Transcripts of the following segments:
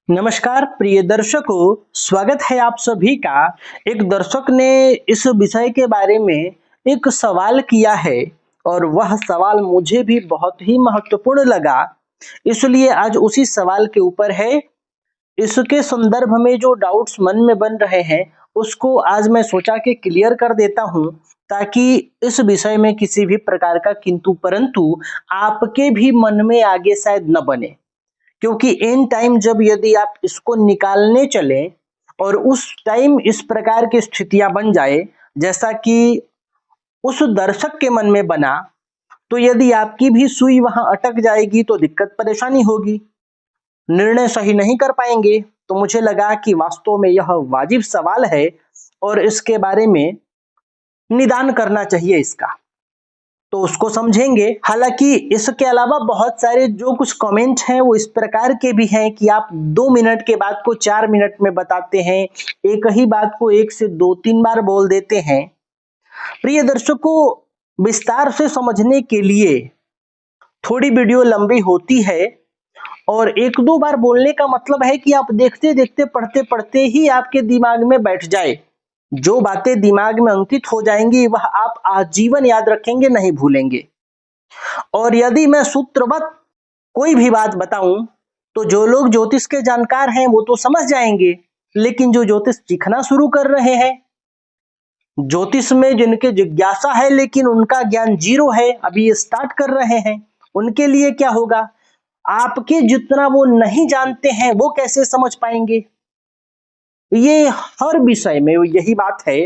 नमस्कार प्रिय दर्शकों, स्वागत है आप सभी का। एक दर्शक ने इस विषय के बारे में एक सवाल किया है और वह सवाल मुझे भी बहुत ही महत्वपूर्ण लगा, इसलिए आज उसी सवाल के ऊपर है। इसके संदर्भ में जो डाउट्स मन में बन रहे हैं उसको आज मैं सोचा कि क्लियर कर देता हूँ, ताकि इस विषय में किसी भी प्रकार का किंतु परंतु आपके भी मन में आगे शायद न बने। क्योंकि इन टाइम जब यदि आप इसको निकालने चले और उस टाइम इस प्रकार की स्थितियां बन जाए जैसा कि उस दर्शक के मन में बना, तो यदि आपकी भी सुई वहां अटक जाएगी तो दिक्कत परेशानी होगी, निर्णय सही नहीं कर पाएंगे। तो मुझे लगा कि वास्तव में यह वाजिब सवाल है और इसके बारे में निदान करना चाहिए इसका, तो उसको समझेंगे। हालांकि इसके अलावा बहुत सारे जो कुछ कमेंट हैं वो इस प्रकार के भी हैं कि आप 2 मिनट के बात को 4 मिनट में बताते हैं, एक ही बात को 1 से 2-3 बार बोल देते हैं। प्रिय दर्शकों, विस्तार से समझने के लिए थोड़ी वीडियो लंबी होती है और 1-2 बार बोलने का मतलब है कि आप देखते देखते पढ़ते पढ़ते ही आपके दिमाग में बैठ जाए। जो बातें दिमाग में अंकित हो जाएंगी वह आप आजीवन याद रखेंगे, नहीं भूलेंगे। और यदि मैं सूत्रवत कोई भी बात बताऊं तो जो लोग ज्योतिष के जानकार हैं वो तो समझ जाएंगे, लेकिन जो ज्योतिष सीखना शुरू कर रहे हैं, ज्योतिष में जिनके जिज्ञासा है लेकिन उनका ज्ञान जीरो है, अभी ये स्टार्ट कर रहे हैं, उनके लिए क्या होगा? आपके जितना वो नहीं जानते हैं वो कैसे समझ पाएंगे? ये हर विषय में यही बात है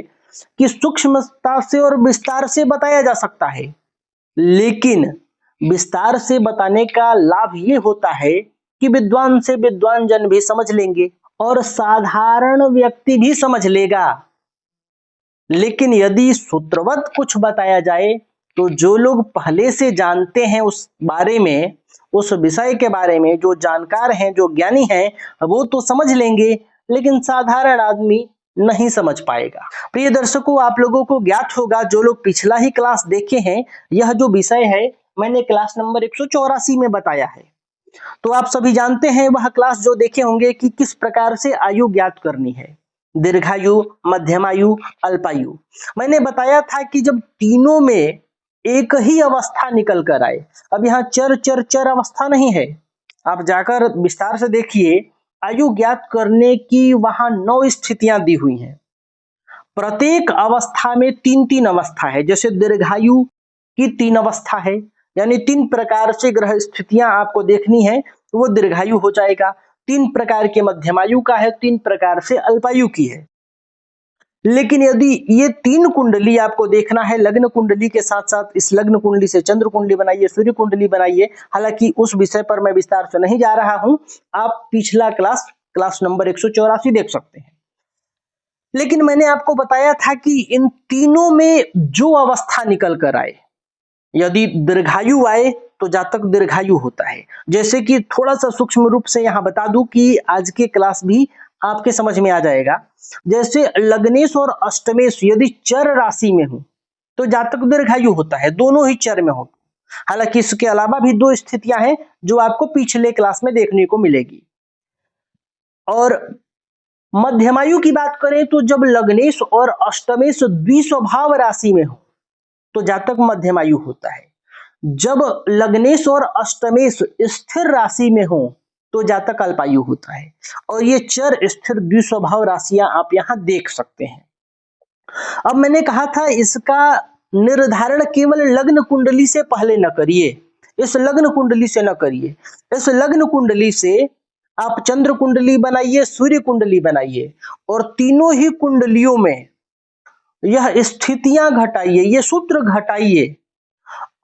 कि सूक्ष्मता से और विस्तार से बताया जा सकता है, लेकिन विस्तार से बताने का लाभ ये होता है कि विद्वान से विद्वान जन भी समझ लेंगे और साधारण व्यक्ति भी समझ लेगा। लेकिन यदि सूत्रवत कुछ बताया जाए तो जो लोग पहले से जानते हैं उस बारे में, उस विषय के बारे में, जो जानकार हैं, जो ज्ञानी हैं, वो तो समझ लेंगे, लेकिन साधारण आदमी नहीं समझ पाएगा। प्रिय दर्शकों, आप लोगों को ज्ञात होगा, जो लोग पिछला ही क्लास देखे हैं, यह जो विषय है मैंने क्लास नंबर 184 में बताया है। तो आप सभी जानते हैं वह क्लास जो देखे होंगे कि किस प्रकार से आयु ज्ञात करनी है, दीर्घायु, मध्यमायु, अल्पायु। मैंने बताया था कि जब तीनों में एक ही अवस्था निकल कर आए, अब यहाँ चर चर चर अवस्था नहीं है, आप जाकर विस्तार से देखिए, आयु ज्ञात करने की वहां 9 स्थितियां दी हुई हैं। प्रत्येक अवस्था में 3-3 अवस्था है। जैसे दीर्घायु की 3 अवस्था है, यानी 3 प्रकार से ग्रह स्थितियां आपको देखनी है तो वो दीर्घायु हो जाएगा। 3 प्रकार के मध्यमायु का है, 3 प्रकार से अल्पायु की है। लेकिन यदि ये 3 कुंडली आपको देखना है, लग्न कुंडली के साथ साथ इस लग्न कुंडली से चंद्र कुंडली बनाइए, सूर्य कुंडली बनाइए। हालांकि उस विषय पर मैं विस्तार से नहीं जा रहा हूं, आप पिछला क्लास नंबर 184 देख सकते हैं। लेकिन मैंने आपको बताया था कि इन तीनों में जो अवस्था निकल कर आए, यदि दीर्घायु आए तो जातक दीर्घायु होता है। जैसे कि थोड़ा सा सूक्ष्म रूप से यहां बता दूं कि आज के क्लास भी आपके समझ में आ जाएगा। जैसे लग्नेश और अष्टमेश यदि चर राशि में हो तो जातक दीर्घायु होता है, दोनों ही चर में हो। हालांकि इसके अलावा भी 2 स्थितियां हैं जो आपको पिछले क्लास में देखने को मिलेगी। और मध्यमायु की बात करें तो जब लग्नेश और अष्टमेश द्विस्वभाव राशि में हो तो जातक मध्यमायु होता है। जब लग्नेश और अष्टमेश स्थिर राशि में हो तो जातक अल्पायु होता है। और ये चर स्थिर द्विस्वभाव राशियां आप यहां देख सकते हैं। अब मैंने कहा था इसका निर्धारण केवल लग्न कुंडली से पहले न करिए, इस लग्न कुंडली से न करिए। इस लग्न कुंडली से आप चंद्र कुंडली बनाइए, सूर्य कुंडली बनाइए और तीनों ही कुंडलियों में यह स्थितियां घटाइए, ये सूत्र घटाइए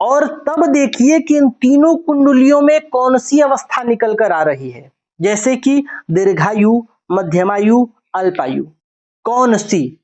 और तब देखिए कि इन तीनों कुंडलियों में कौन सी अवस्था निकल कर आ रही है। जैसे कि दीर्घायु, मध्यमायु, अल्पायु, कौन सी?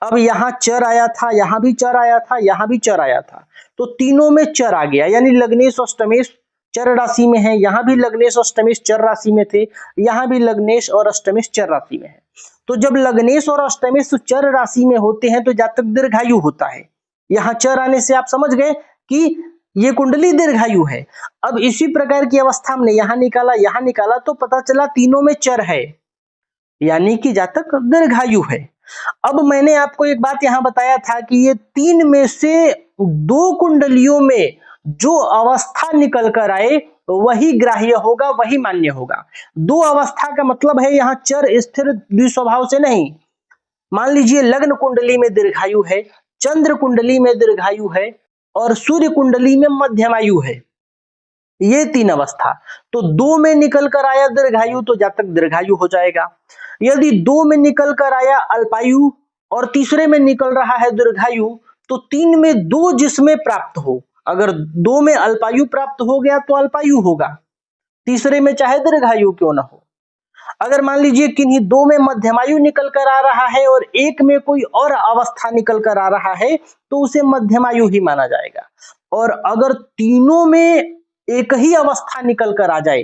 अब यहां चर आया था, यहां भी चर आया था, यहां भी चर आया था, तो तीनों में चर आ गया। यानी लग्नेश अष्टमेश चर राशि में है, यहां भी लग्नेश अष्टमेश चर राशि में थे, यहां भी लग्नेश और अष्टमेश चर राशि में है। तो जब लग्नेश और अष्टमेश चर राशि में होते हैं तो जातक दीर्घायु होता है। यहां चर आने से आप समझ गए कि ये कुंडली दीर्घायु है। अब इसी प्रकार की अवस्था हमने यहां निकाला तो पता चला तीनों में चर है, यानी कि जातक दीर्घायु है। अब मैंने आपको एक बात यहां बताया था कि ये तीन में से दो कुंडलियों में जो अवस्था निकल कर आए वही ग्राह्य होगा, वही मान्य होगा। दो अवस्था का मतलब है यहां चर स्थिर द्विस्वभाव से नहीं। मान लीजिए लग्न कुंडली में दीर्घायु है, चंद्र कुंडली में दीर्घायु है और सूर्य कुंडली में मध्यमायु है, ये तीन अवस्था। तो दो में निकल कर आया दीर्घायु तो जातक दीर्घायु हो जाएगा। यदि दो में निकल कर आया अल्पायु और तीसरे में निकल रहा है दीर्घायु, तो तीन में दो जिसमें प्राप्त हो, अगर दो में अल्पायु प्राप्त हो गया तो अल्पायु होगा, तीसरे में चाहे दीर्घायु क्यों ना हो। अगर मान लीजिए किन्हीं दो में मध्यमायु निकल कर आ रहा है और एक में कोई और अवस्था निकल कर आ रहा है तो उसे मध्यमायु ही माना जाएगा। और अगर तीनों में एक ही अवस्था निकल कर आ जाए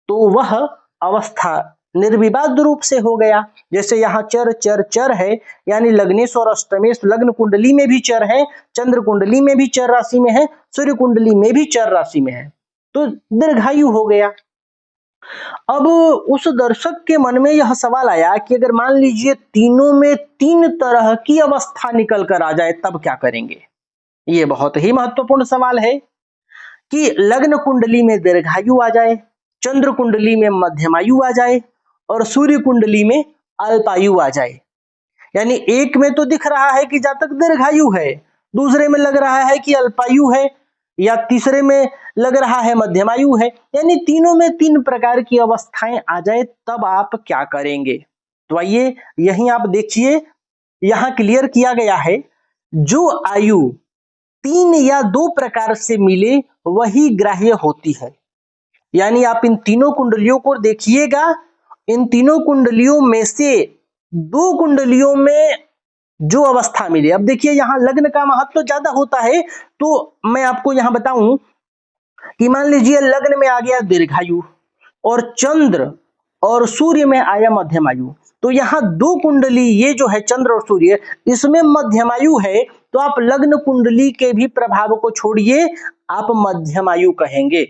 तो वह अवस्था निर्विवाद रूप से हो गया। जैसे यहाँ चर चर चर है, यानी लग्नेश और अष्टमेश लग्न कुंडली में भी चर है, चंद्र कुंडली में भी चर राशि में है, सूर्य कुंडली में भी चर राशि में है, तो दीर्घायु हो गया। अब उस दर्शक के मन में यह सवाल आया कि अगर मान लीजिए तीनों में तीन तरह की अवस्था निकल कर आ जाए तब क्या करेंगे। ये बहुत ही महत्वपूर्ण सवाल है कि लग्न कुंडली में दीर्घायु आ जाए, चंद्र कुंडली में मध्यमायु आ जाए और सूर्य कुंडली में अल्पायु आ जाए। यानी एक में तो दिख रहा है कि जातक दीर्घायु है, दूसरे में लग रहा है कि अल्पायु है, या तीसरे में लग रहा है मध्यमायु है, यानी तीनों में तीन प्रकार की अवस्थाएं आ जाए तब आप क्या करेंगे। तो आइए यहीं आप देखिए, यहां क्लियर किया गया है, जो आयु तीन या दो प्रकार से मिले वही ग्राह्य होती है। यानी आप इन तीनों कुंडलियों को देखिएगा, इन तीनों कुंडलियों में से दो कुंडलियों में जो अवस्था मिले। अब देखिए यहां लग्न का महत्व ज्यादा होता है, तो मैं आपको यहां बताऊं कि मान लीजिए लग्न में आ गया दीर्घायु और चंद्र और सूर्य में आया मध्यमायु, तो यहाँ दो कुंडली ये जो है चंद्र और सूर्य, इसमें मध्यमायु है, तो आप लग्न कुंडली के भी प्रभाव को छोड़िए, आप मध्यमायु कहेंगे।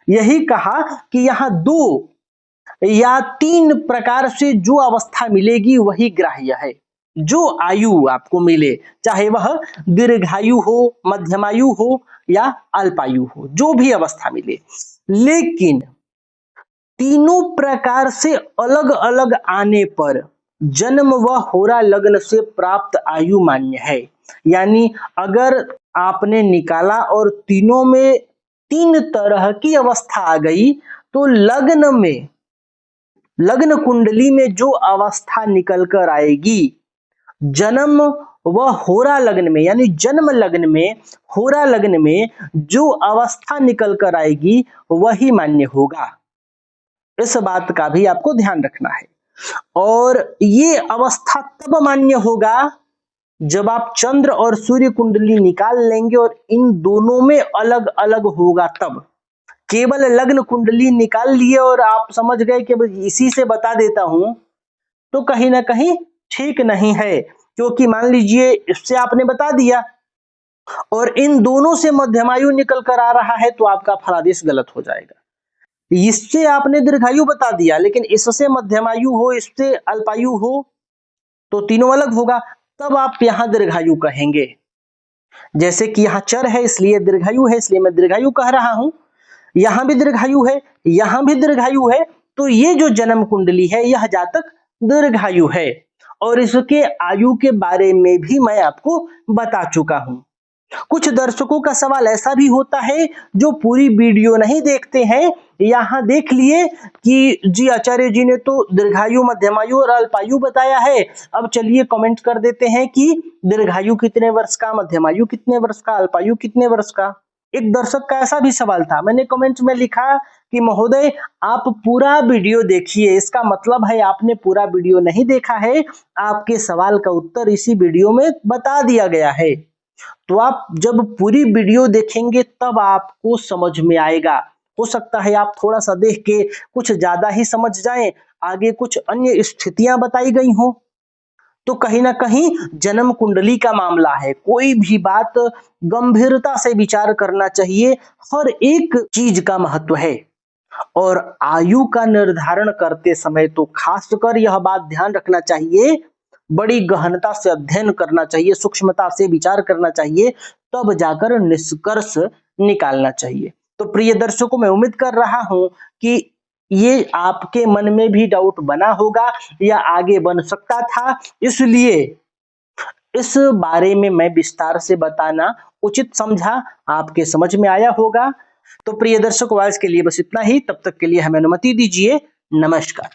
यही कहा कि यहाँ दो या तीन प्रकार से जो अवस्था मिलेगी वही ग्राह्य है। जो आयु आपको मिले, चाहे वह दीर्घायु हो, मध्यमायु हो या अल्पायु हो, जो भी अवस्था मिले, लेकिन तीनों प्रकार से अलग अलग आने पर जन्म व होरा लग्न से प्राप्त आयु मान्य है। यानी अगर आपने निकाला और तीनों में तीन तरह की अवस्था आ गई तो लग्न में, लग्न कुंडली में जो अवस्था निकल कर आएगी, जन्म व होरा लग्न में, यानी जन्म लग्न में, होरा लग्न में जो अवस्था निकल कर आएगी वही मान्य होगा। इस बात का भी आपको ध्यान रखना है। और ये अवस्था तब मान्य होगा जब आप चंद्र और सूर्य कुंडली निकाल लेंगे और इन दोनों में अलग अलग होगा तब। केवल लग्न कुंडली निकाल लिए और आप समझ गए कि इसी से बता देता हूं, तो कहीं ना कहीं ठीक नहीं है। क्योंकि मान लीजिए इससे आपने बता दिया और इन दोनों से मध्यमायु निकल कर आ रहा है तो आपका फलादेश गलत हो जाएगा। इससे आपने दीर्घायु बता दिया लेकिन इससे मध्यमायु हो, इससे अल्पायु हो, तो तीनों अलग होगा, तब आप यहां दीर्घायु कहेंगे। जैसे कि यहाँ चर है इसलिए दीर्घायु है, इसलिए मैं दीर्घायु कह रहा हूं, यहां भी दीर्घायु है, यहां भी दीर्घायु है, तो ये जो जन्म कुंडली है यह जातक दीर्घायु है। और इसके आयु के बारे में भी मैं आपको बता चुका हूं। कुछ दर्शकों का सवाल ऐसा भी होता है जो पूरी वीडियो नहीं देखते हैं, यहां देख लिए कि जी आचार्य जी ने तो दीर्घायु, मध्यमायु और अल्पायु बताया है, अब चलिए कमेंट कर देते हैं कि दीर्घायु कितने वर्ष का, मध्यमायु कितने वर्ष का, अल्पायु कितने वर्ष का। एक दर्शक का ऐसा भी सवाल था, मैंने कमेंट में लिखा कि महोदय आप पूरा वीडियो देखिए, इसका मतलब है आपने पूरा वीडियो नहीं देखा है, आपके सवाल का उत्तर इसी वीडियो में बता दिया गया है। तो आप जब पूरी वीडियो देखेंगे तब आपको समझ में आएगा। हो सकता है आप थोड़ा सा देख के कुछ ज्यादा ही समझ जाएं, आगे कुछ अन्य स्थितियां बताई गई हो। तो कहीं ना कहीं जन्म कुंडली का मामला है। कोई भी बात गंभीरता से विचार करना चाहिए, हर एक चीज का महत्व है। और आयु का निर्धारण करते समय तो खासकर यह बात ध्यान रखना चाहिए, बड़ी गहनता से अध्ययन करना चाहिए, सूक्ष्मता से विचार करना चाहिए, तब जाकर निष्कर्ष निकालना चाहिए। तो प्रिय दर्शकों, मैं उम्मीद कर रहा हूं कि ये आपके मन में भी डाउट बना होगा या आगे बन सकता था, इसलिए इस बारे में मैं विस्तार से बताना उचित समझा, आपके समझ में आया होगा। तो प्रिय दर्शकों, आज के लिए बस इतना ही। तब तक के लिए हमें अनुमति दीजिए। नमस्कार।